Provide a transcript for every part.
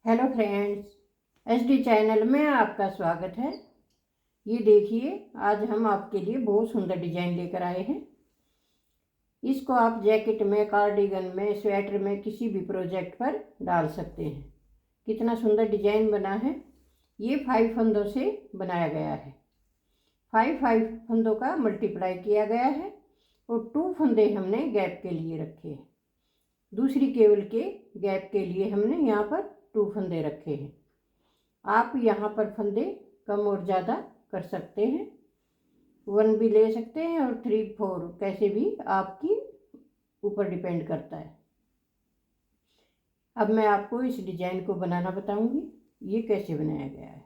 Hello friends, SD channel में आपका स्वागत है। ये देखिए, आज हम आपके लिए बहुत सुंदर डिजाइन लेकर आए हैं। इसको आप जैकेट में, कार्डिगन में, स्वेटर में, किसी भी प्रोजेक्ट पर डाल सकते हैं। कितना सुंदर डिजाइन बना है। ये 5 फंदों से बनाया गया है। 5 फंदों का मल्टीप्लाई किया गया है और 2 फंदे हमने गैप के लिए रखे हैं। दूसरी केबल के गैप के लिए हमने यहाँ पर 2 फंदे रखे हैं। आप यहाँ पर फंदे कम और ज़्यादा कर सकते हैं। 1 भी ले सकते हैं और 3, 4 कैसे भी आपकी ऊपर डिपेंड करता है। अब मैं आपको इस डिजाइन को बनाना बताऊंगी। ये कैसे बनाया गया है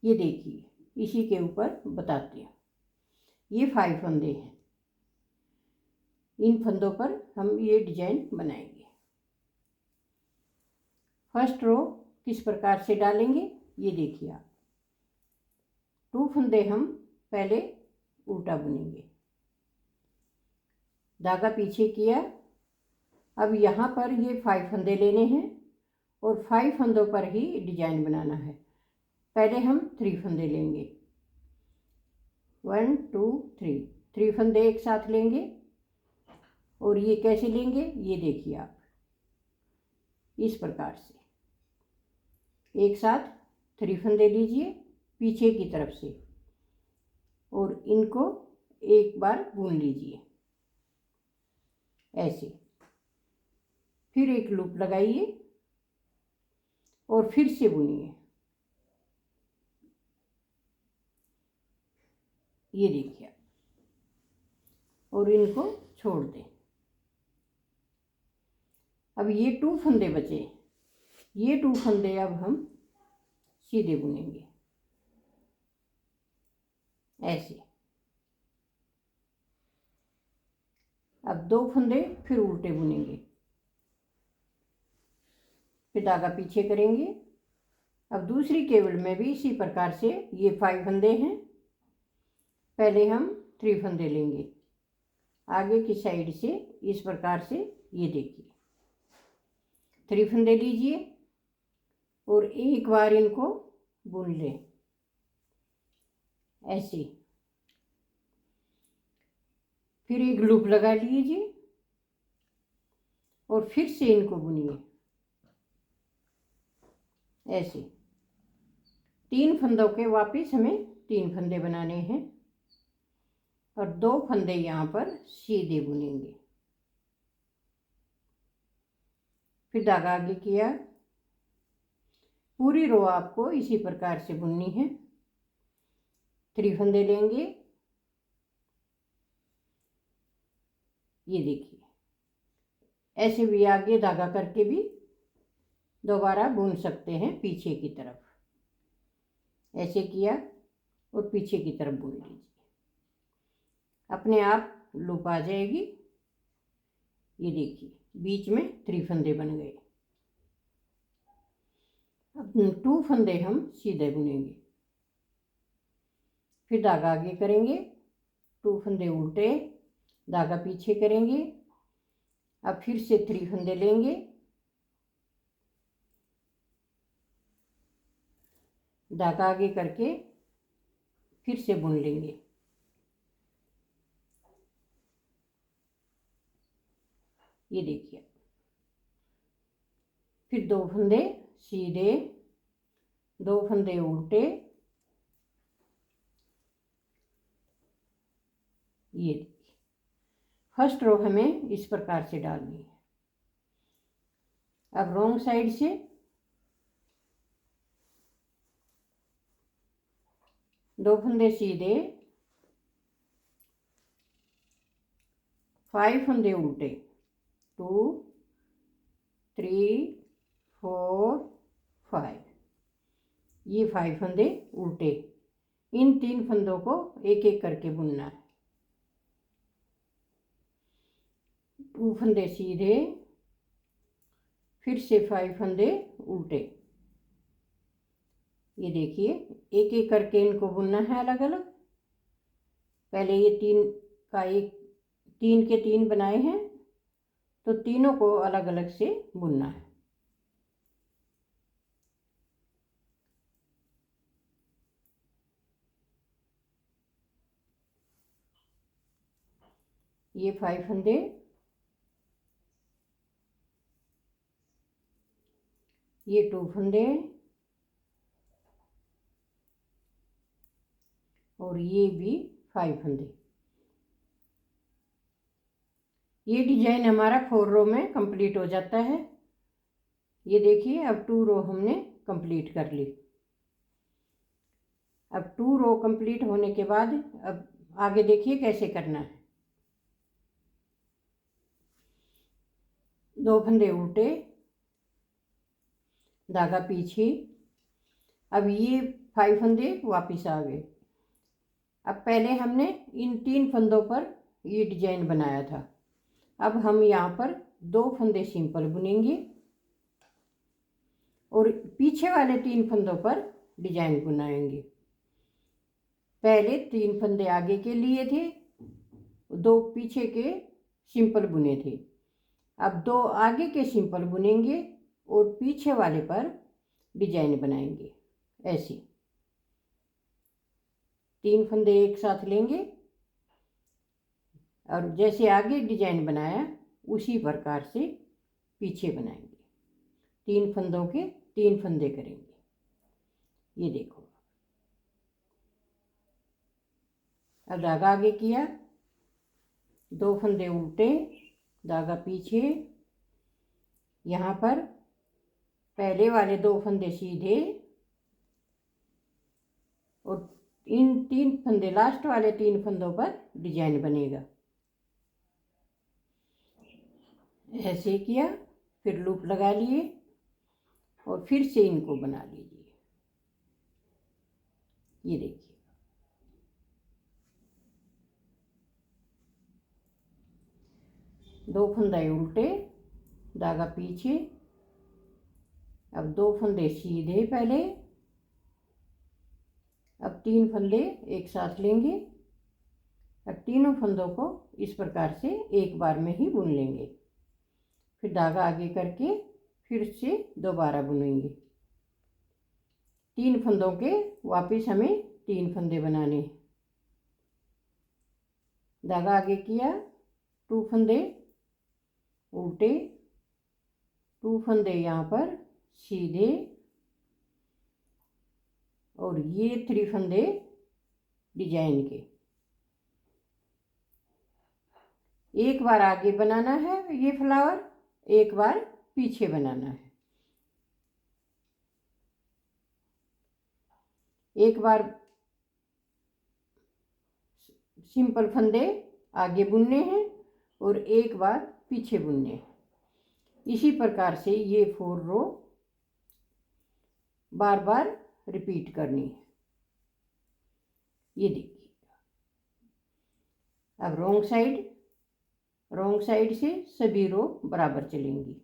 ये देखिए, इसी के ऊपर बताती हूँ। ये 5 फंदे हैं। इन फंदों पर हम ये डिजाइन बनाएंगे। फर्स्ट रो किस प्रकार से डालेंगे ये देखिए आप। 2 फंदे हम पहले उल्टा बुनेंगे, धागा पीछे किया। अब यहाँ पर ये 5 फंदे लेने हैं और 5 फंदों पर ही डिजाइन बनाना है। पहले हम 3 फंदे लेंगे, 1 2 3 फंदे एक साथ लेंगे। और ये कैसे लेंगे ये देखिए आप, इस प्रकार से एक साथ 3 फंदे लीजिए पीछे की तरफ से और इनको एक बार बुन लीजिए ऐसे। फिर एक लूप लगाइए और फिर से बुनिए। ये देखिए, और इनको छोड़ दें। अब ये 2 फंदे बचे, ये 2 फंदे अब हम सीधे बुनेंगे ऐसे। अब 2 फंदे फिर उल्टे बुनेंगे, फिर धागा पीछे करेंगे। अब दूसरी केबल में भी इसी प्रकार से ये 5 फंदे हैं। पहले हम 3 फंदे लेंगे आगे की साइड से, इस प्रकार से। ये देखिए, 3 फंदे लीजिए और एक बार इनको बुन लें ऐसे। फिर एक लूप लगा लीजिए और फिर से इनको बुनिए ऐसे। 3 फंदों के वापस हमें 3 फंदे बनाने हैं और 2 फंदे यहाँ पर सीधे बुनेंगे। फिर धागा आगे किया। पूरी रो आपको इसी प्रकार से बुननी है। 3 फंदे लेंगे, ये देखिए ऐसे भी आगे धागा करके भी दोबारा बुन सकते हैं पीछे की तरफ। ऐसे किया और पीछे की तरफ बुन लीजिए, अपने आप लूप आ जाएगी। ये देखिए, बीच में 3 फंदे बन गए। अब 2 फंदे हम सीधे बुनेंगे, फिर धागा आगे करेंगे, 2 फंदे उल्टे, धागा पीछे करेंगे। अब फिर से 3 फंदे लेंगे, धागा आगे करके फिर से बुन लेंगे। ये देखिए, फिर 2 फंदे सीधे, 2 फंदे उल्टे। ये देखिए, फर्स्ट रो हमें इस प्रकार से डालनी है। अब रॉन्ग साइड से 2 फंदे सीधे, 5 फंदे उल्टे, 2 3 4 5। ये 5 फंदे उल्टे। इन 3 फंदों को एक एक करके बुनना है। 2 फंदे सीधे, फिर से 5 फंदे उल्टे। ये देखिए, एक एक करके इनको बुनना है अलग अलग। पहले ये 3 के 3 बनाए हैं तो तीनों को अलग अलग से बुनना है। ये 5 फंदे, ये 2 फंदे और ये भी 5 फंदे। ये डिजाइन हमारा 4 रो में कंप्लीट हो जाता है। ये देखिए अब 2 रो हमने कंप्लीट कर ली। अब 2 रो कंप्लीट होने के बाद अब आगे देखिए कैसे करना है। 2 फंदे उल्टे, धागा पीछे। अब ये 5 फंदे वापस आ गए। अब पहले हमने इन 3 फंदों पर ये डिजाइन बनाया था। अब हम यहाँ पर 2 फंदे सिंपल बुनेंगे और पीछे वाले 3 फंदों पर डिजाइन बुनाएंगे। पहले 3 फंदे आगे के लिए थे, 2 पीछे के सिंपल बुने थे। अब 2 आगे के सिंपल बुनेंगे और पीछे वाले पर डिजाइन बनाएंगे। ऐसे 3 फंदे एक साथ लेंगे और जैसे आगे डिजाइन बनाया उसी प्रकार से पीछे बनाएंगे। 3 फंदों के 3 फंदे करेंगे। ये देखो, अब धागा आगे किया, 2 फंदे उल्टे, धागा पीछे। यहाँ पर पहले वाले 2 फंदे सीधे और इन 3 फंदे, लास्ट वाले 3 फंदों पर डिजाइन बनेगा। ऐसे किया, फिर लूप लगा लिए और फिर से इनको बना लीजिए। ये देखिए, 2 फंदे उल्टे, धागा पीछे। अब 2 फंदे सीधे पहले, अब 3 फंदे एक साथ लेंगे। अब तीनों फंदों को इस प्रकार से एक बार में ही बुन लेंगे। फिर धागा आगे करके फिर से दोबारा बुनेंगे। 3 फंदों के वापस हमें 3 फंदे बनाने। धागा आगे किया, 2 फंदे उल्टे, 2 फंदे यहाँ पर सीधे और ये 3 फंदे डिजाइन के। एक बार आगे बनाना है ये फ्लावर, एक बार पीछे बनाना है। एक बार सिंपल फंदे आगे बुनने हैं और एक बार पीछे बुनने हैं। इसी प्रकार से ये 4 रो बार बार रिपीट करनी है। ये देखिए, अब रॉन्ग साइड से सभी रो बराबर चलेंगी।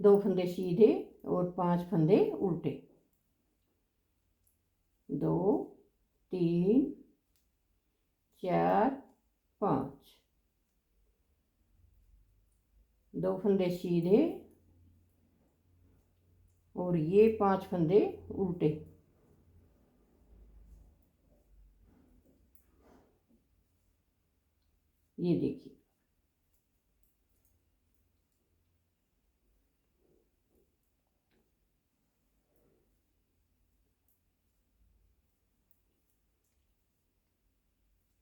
2 फंदे सीधे और 5 फंदे उल्टे, 2 3 4 5। 2 फंदे सीधे और ये 5 फंदे उल्टे। ये देखिए,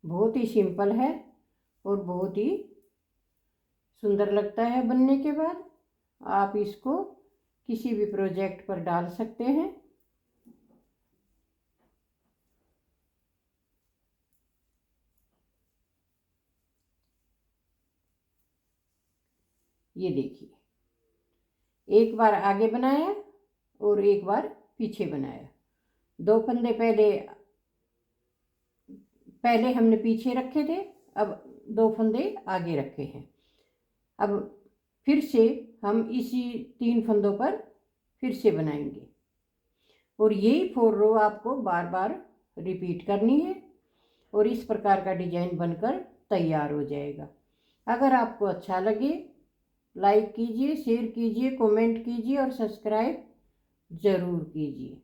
बहुत ही सिंपल है और बहुत ही सुंदर लगता है बनने के बाद। आप इसको किसी भी प्रोजेक्ट पर डाल सकते हैं। ये देखिए, एक बार आगे बनाया और एक बार पीछे बनाया। 2 फंदे पहले हमने पीछे रखे थे, अब 2 फंदे आगे रखे हैं। अब फिर से हम इसी 3 फंदों पर फिर से बनाएंगे और यही 4 रो आपको बार बार रिपीट करनी है और इस प्रकार का डिजाइन बनकर तैयार हो जाएगा। अगर आपको अच्छा लगे लाइक कीजिए, शेयर कीजिए, कमेंट कीजिए और सब्सक्राइब ज़रूर कीजिए।